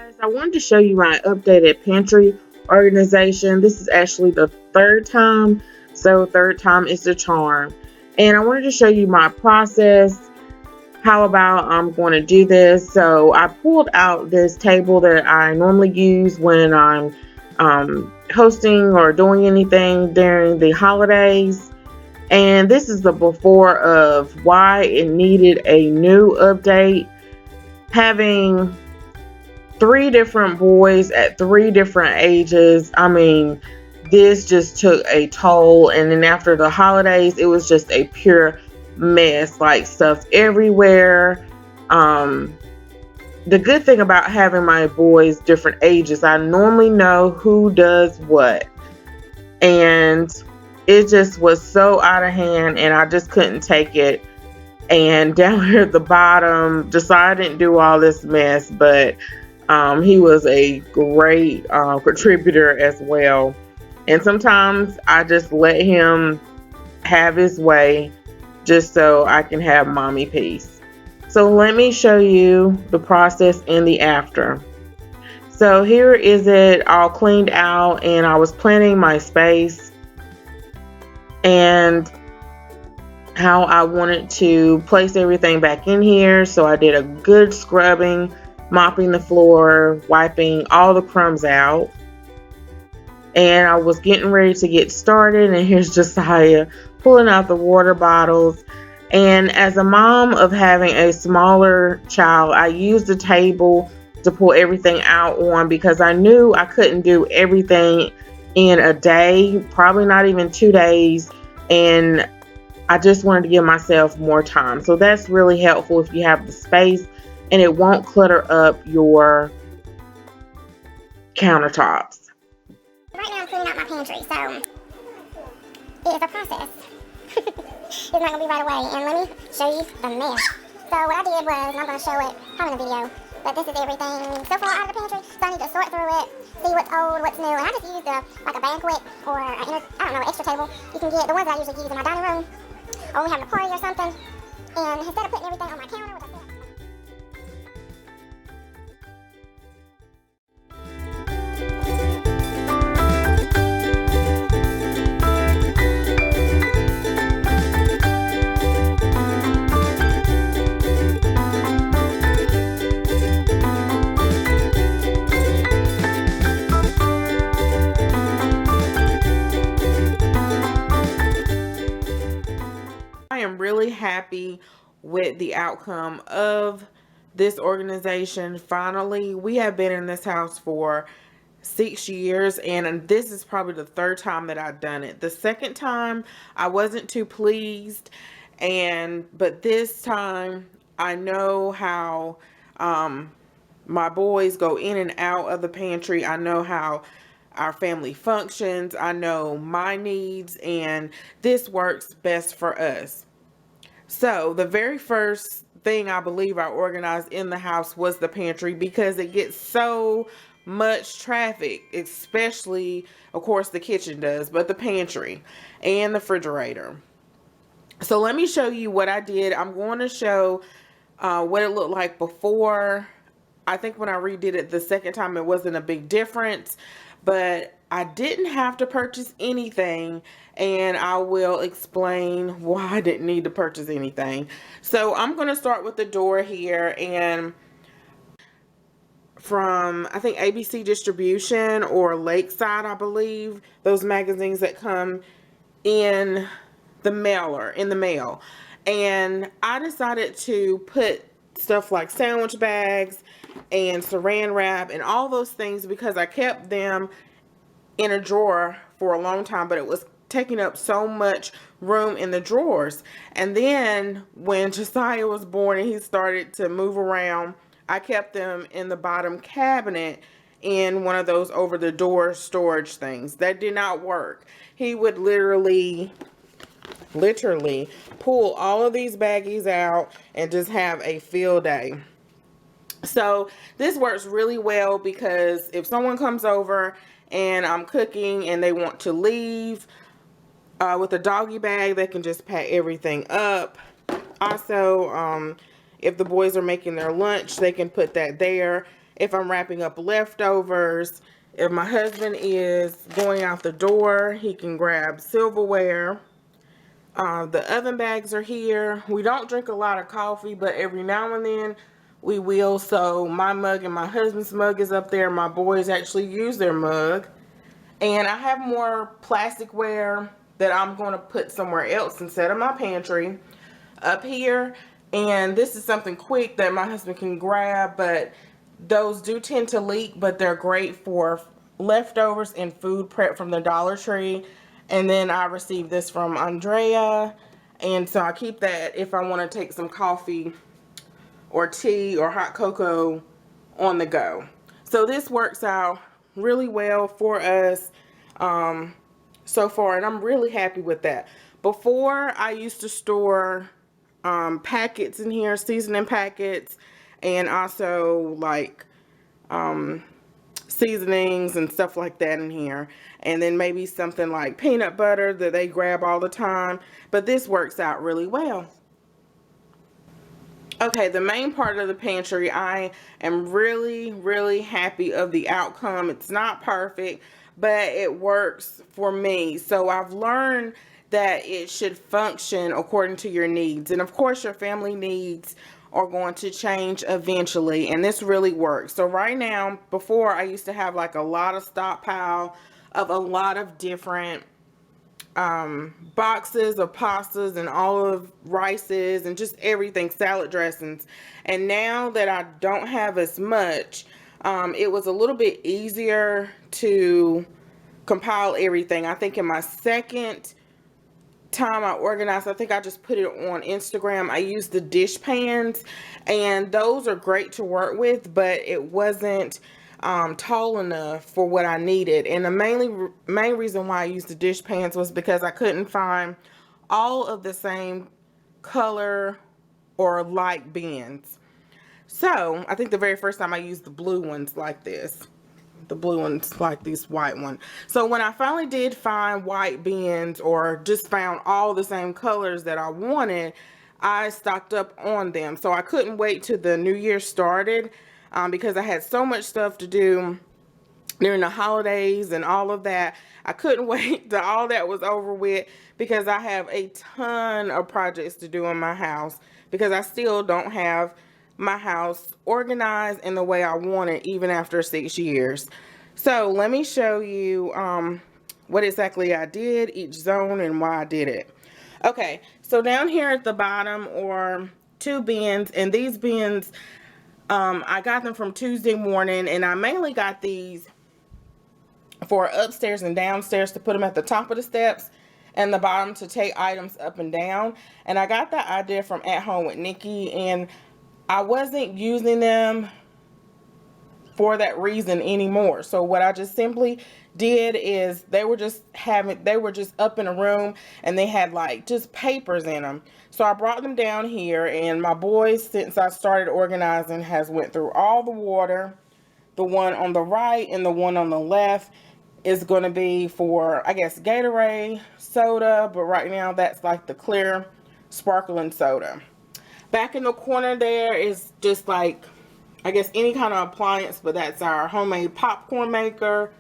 Guys, I wanted to show you my updated pantry organization. This is actually the third time, so third time is the charm. And I wanted to show you my process, how about I'm going to do this. So I pulled out this table that I normally use when I'm hosting or doing anything during the holidays. And this is the before of why it needed a new update. Having three different boys at three different ages. I mean, this just took a toll. And then after the holidays, it was just a pure mess, like stuff everywhere. The good thing about having my boys different ages, I normally know who does what. And it just was so out of hand, and I just couldn't take it. And down here at the bottom, just so I didn't do all this mess, but he was a great contributor as well. And sometimes I just let him have his way just so I can have mommy peace. So let me show you the process in the after. So here is it all cleaned out, and I was planning my space and how I wanted to place everything back in here. So I did a good scrubbing, mopping the floor, wiping all the crumbs out. And I was getting ready to get started, and here's Josiah pulling out the water bottles. And as a mom of having a smaller child, I used the table to pull everything out on because I knew I couldn't do everything in a day, probably not even 2 days. And I just wanted to give myself more time. So that's really helpful if you have the space, and it won't clutter up your countertops. Right now I'm cleaning out my pantry, so it is a process. It's not going to be right away, and let me show you the mess. So what I did was, and I'm going to show it probably in the video, but this is everything so far out of the pantry, so I need to sort through it, see what's old, what's new, and I just used like a banquet or an extra table. You can get the ones that I usually use in my dining room, or we have a party or something, and instead of putting everything on my counter with a I am really happy with the outcome of this organization. Finally, we have been in this house for 6 years, and this is probably the third time that I've done it. The second time I wasn't too pleased, but this time I know how my boys go in and out of the pantry. I know how our family functions. I know my needs, and this works best for us. So the very first thing I believe I organized in the house was the pantry, because it gets so much traffic, especially, of course, the kitchen does, but the pantry and the refrigerator. So let me show you what I did. I'm going to show what it looked like before. I think when I redid it the second time, it wasn't a big difference, but I didn't have to purchase anything, and I will explain why I didn't need to purchase anything. So I'm going to start with the door here, and from, I think, ABC Distribution or Lakeside, I believe, those magazines that come in the mail. And I decided to put stuff like sandwich bags and saran wrap and all those things because I kept them in a drawer for a long time, but it was taking up so much room in the drawers. And then when Josiah was born and he started to move around, I kept them in the bottom cabinet in one of those over the door storage things. That did not work. He would literally pull all of these baggies out and just have a field day. So this works really well because if someone comes over and I'm cooking and they want to leave with a doggy bag, they can just pack everything up. Also, if the boys are making their lunch, they can put that there if I'm wrapping up leftovers. If my husband is going out the door, he can grab silverware. The oven bags are here. We don't drink a lot of coffee, but every now and then we will. So my mug and my husband's mug is up there. My boys actually use their mug. And I have more plasticware that I'm going to put somewhere else instead of my pantry up here. And this is something quick that my husband can grab, but those do tend to leak, but they're great for leftovers and food prep from the Dollar Tree. And then I received this from Andrea, and so I keep that if I want to take some coffee or tea or hot cocoa on the go. So this works out really well for us so far, and I'm really happy with that. Before, I used to store packets in here, seasoning packets, and also like seasonings and stuff like that in here, and then maybe something like peanut butter that they grab all the time, but this works out really well. Okay, the main part of the pantry, I am really happy of the outcome. It's not perfect, but it works for me. So I've learned that it should function according to your needs. And of course, your family needs are going to change eventually, and this really works. So right now, before I used to have like a lot of stockpile of a lot of different boxes of pastas and all of rices and just everything, salad dressings. And now that I don't have as much, it was a little bit easier to compile everything. I think in my second time I organized, I think I just put it on Instagram, I used the dish pans, and those are great to work with, but it wasn't tall enough for what I needed. And the main reason why I used the dish pans was because I couldn't find all of the same color or like bins. So I think the very first time I used the blue ones like this. The blue ones like this white one. So when I finally did find white bins, or just found all the same colors that I wanted, I stocked up on them. So I couldn't wait till the new year started, because I had so much stuff to do during the holidays and all of that. I couldn't wait till all that was over with, because I have a ton of projects to do in my house, because I still don't have my house organized in the way I want it even after 6 years. So let me show you what exactly I did, each zone, and why I did it. Okay, so down here at the bottom are 2 bins, and these bins, I got them from Tuesday morning, and I mainly got these for upstairs and downstairs to put them at the top of the steps, and the bottom to take items up and down. And I got that idea from At Home with Nikki, and I wasn't using them for that reason anymore. So what I just simply did is they were just up in a room, and they had like just papers in them. So I brought them down here, and my boys, since I started organizing, has went through all the water. The one on the right and the one on the left is going to be for, I guess, Gatorade soda, but right now that's like the clear sparkling soda. Back in the corner there is just like, I guess, any kind of appliance, but that's our homemade popcorn maker,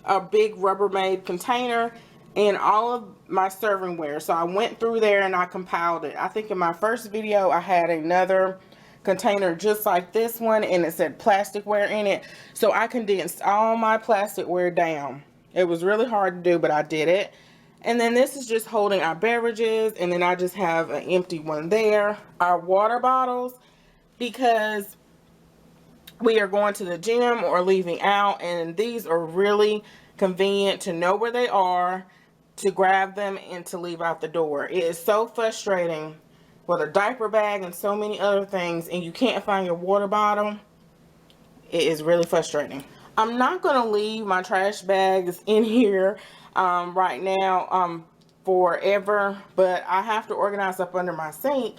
a big Rubbermaid container, and all of my servingware. So I went through there and I compiled it. I think in my first video I had another container just like this one, and it said plasticware in it. So I condensed all my plasticware down. It was really hard to do, but I did it. And then this is just holding our beverages, and then I just have an empty one there. Our water bottles, because we are going to the gym or leaving out, and these are really convenient to know where they are, to grab them, and to leave out the door. It is so frustrating with a diaper bag and so many other things, and you can't find your water bottle. It is really frustrating. I'm not going to leave my trash bags in here right now forever, but I have to organize up under my sink,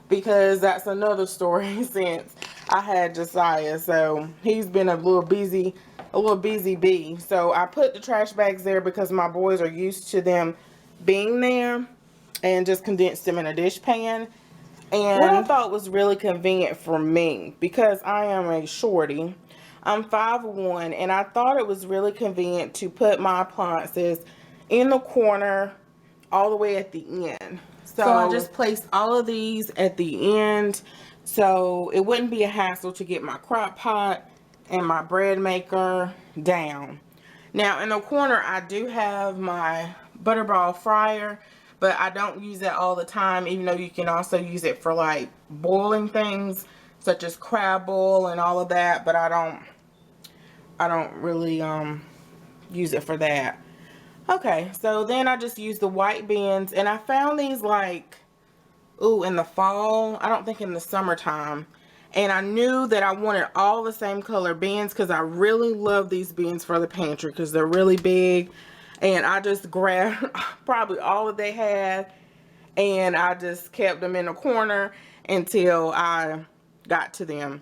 because that's another story since I had Josiah. So he's been a little busy bee. So I put the trash bags there because my boys are used to them being there, and just condensed them in a dish pan. And what I thought was really convenient for me, because I am a shorty, I'm 5'1", and I thought it was really convenient to put my appliances in the corner all the way at the end. So I just placed all of these at the end so it wouldn't be a hassle to get my crock pot and my bread maker down. Now in the corner I do have my butterball fryer, but I don't use it all the time, even though you can also use it for like boiling things such as crab boil and all of that, but I don't really use it for that. Okay, so then I just use the white bins, and I found these like, ooh, in the fall. I don't think in the summertime. And I knew that I wanted all the same color bins because I really love these bins for the pantry because they're really big. And I just grabbed probably all that they had, and I just kept them in the corner until I got to them.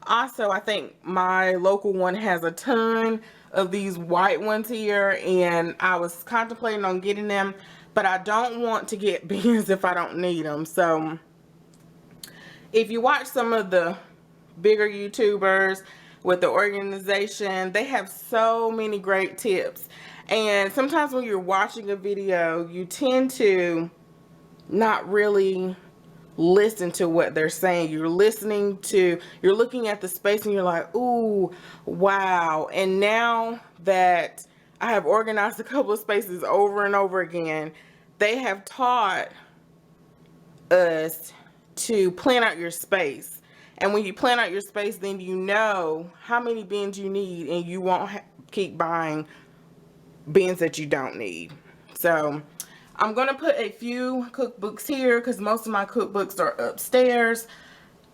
Also, I think my local one has a ton of these white ones here, and I was contemplating on getting them, but I don't want to get bins if I don't need them. So if you watch some of the bigger YouTubers with the organization, they have so many great tips. And sometimes when you're watching a video, you tend to not really listen to what they're saying. You're looking at the space and you're like, ooh, wow. And now that I have organized a couple of spaces over and over again, they have taught us to plan out your space. And when you plan out your space, then you know how many bins you need, and you won't keep buying bins that you don't need. So I'm going to put a few cookbooks here because most of my cookbooks are upstairs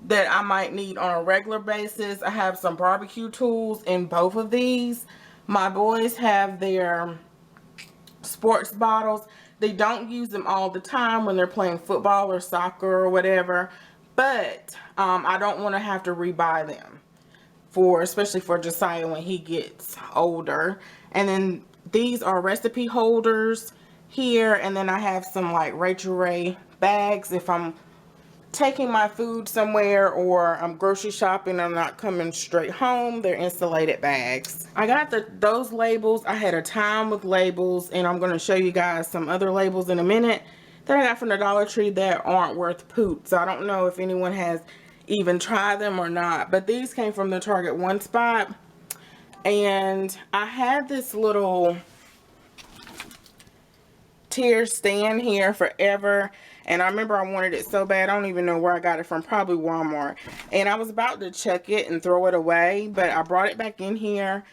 that I might need on a regular basis. I have some barbecue tools in both of these. My boys have their sports bottles. They don't use them all the time when they're playing football or soccer or whatever, but I don't want to have to rebuy them, especially for Josiah when he gets older. And then these are recipe holders here, and then I have some like Rachel Ray bags if I'm taking my food somewhere or I'm grocery shopping, I'm not coming straight home. They're insulated bags. I got those labels. I had a time with labels, and I'm going to show you guys some other labels in a minute that I got from the Dollar Tree that aren't worth poop. So I don't know if anyone has even tried them or not, but these came from the Target One Spot. And I had this little tier stand here forever, and I remember I wanted it so bad. I don't even know where I got it from, probably Walmart, and I was about to chuck it and throw it away, but I brought it back in here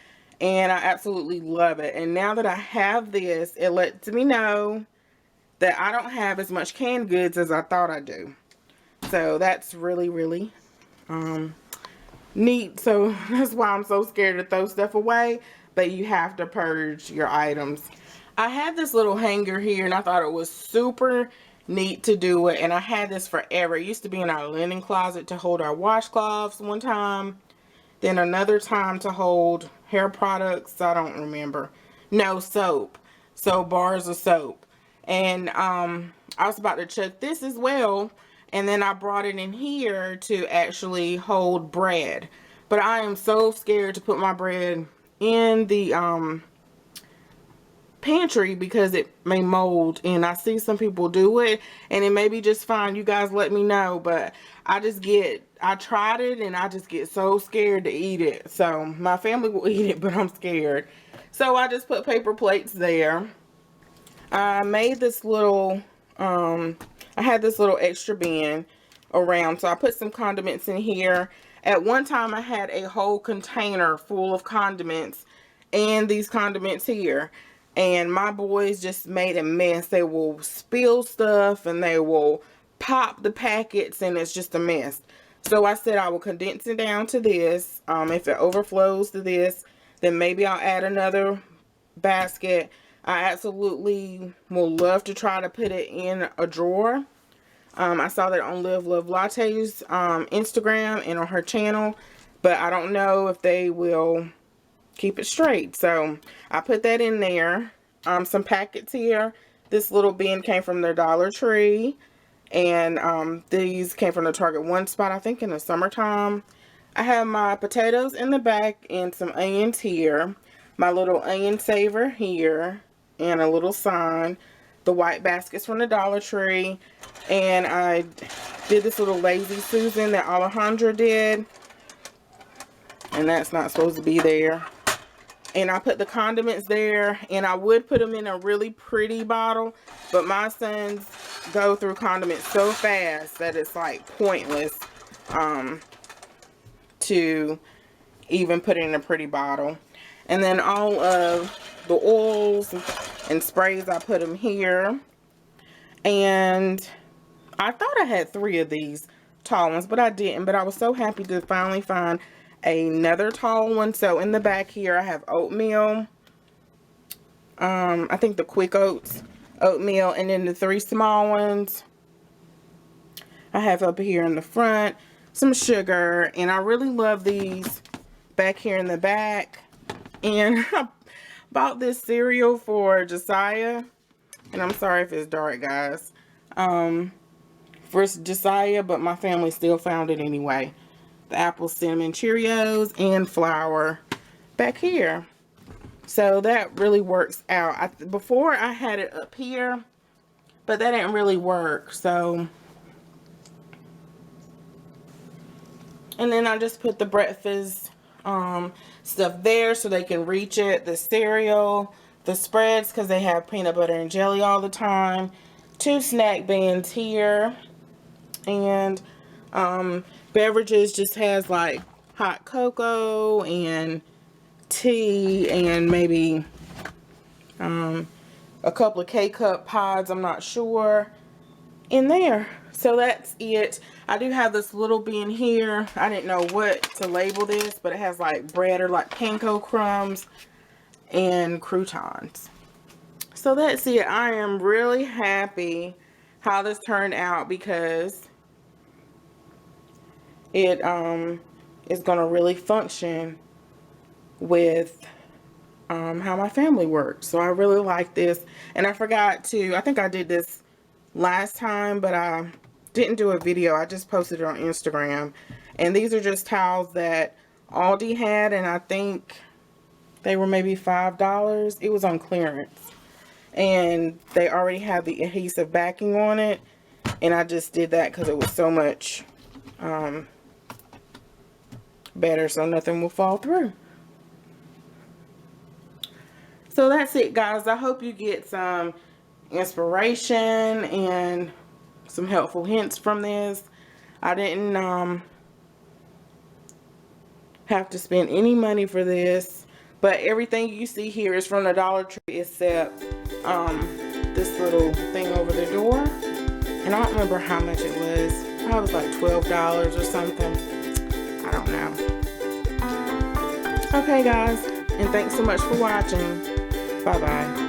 and I absolutely love it. And now that I have this, it lets me know that I don't have as much canned goods as I thought I do. So that's really, really neat. So that's why I'm so scared to throw stuff away, but you have to purge your items. I had this little hanger here, and I thought it was super neat to do it, and I had this forever. It used to be in our linen closet to hold our washcloths one time, then another time to hold hair products. I don't remember. No, soap. So bars of soap. And I was about to chuck this as well, and then I brought it in here to actually hold bread. But I am so scared to put my bread in the pantry because it may mold, and I see some people do it and it may be just fine. You guys let me know, but I tried it and I just get so scared to eat it. So my family will eat it, but I'm scared. So I just put paper plates there. I made this little I had this little extra bin around, so I put some condiments in here. At one time I had a whole container full of condiments and these condiments here, and my boys just made a mess. They will spill stuff and they will pop the packets, and it's just a mess. So I said I will condense it down to this. If it overflows to this, then maybe I'll add another basket. I absolutely will love to try to put it in a drawer. I saw that on Live Love Latte's Instagram and on her channel, but I don't know if they will keep it straight. So I put that in there. Some packets here. This little bin came from their Dollar Tree, and these came from the Target One Spot, I think in the summertime. I have my potatoes in the back and some onions here. My little onion saver here. And a little sign. The white baskets from the Dollar Tree. And I did this little Lazy Susan that Alejandra did. And that's not supposed to be there. And I put the condiments there. And I would put them in a really pretty bottle. But my sons go through condiments so fast that it's like pointless to even put it in a pretty bottle. And then all of the oils and sprays, I put them here. And I thought I had 3 of these tall ones, but I didn't. But I was so happy to finally find another tall one. So in the back here, I have oatmeal. I think the Quick Oats oatmeal, and then the 3 small ones I have up here in the front. Some sugar, and I really love these back here in the back. And I bought this cereal for Josiah, and I'm sorry if it's dark, guys, for Josiah, but my family still found it anyway. The apple cinnamon Cheerios and flour back here. So that really works out. Before I had it up here, but that didn't really work. So, and then I just put the breakfast stuff there so they can reach it. The cereal, the spreads, because they have peanut butter and jelly all the time. 2 snack bins here. And beverages just has like hot cocoa and tea and maybe a couple of K-Cup pods, I'm not sure, in there. So that's it. I do have this little bin here. I didn't know what to label this, but it has like bread or like panko crumbs and croutons. So that's it. I am really happy how this turned out because it is going to really function with how my family works. So I really like this. And I forgot to, I think I did this last time, but I didn't do a video. I just posted it on Instagram. And these are just towels that Aldi had, and I think they were maybe $5. It was on clearance. And they already have the adhesive backing on it. And I just did that because it was so much better, so nothing will fall through. So that's it, guys. I hope you get some inspiration and some helpful hints from this. I didn't have to spend any money for this, but everything you see here is from the Dollar Tree except this little thing over the door. And I don't remember how much it was. Probably was like $12 or something. I don't know. Okay, guys, and thanks so much for watching. Bye-bye.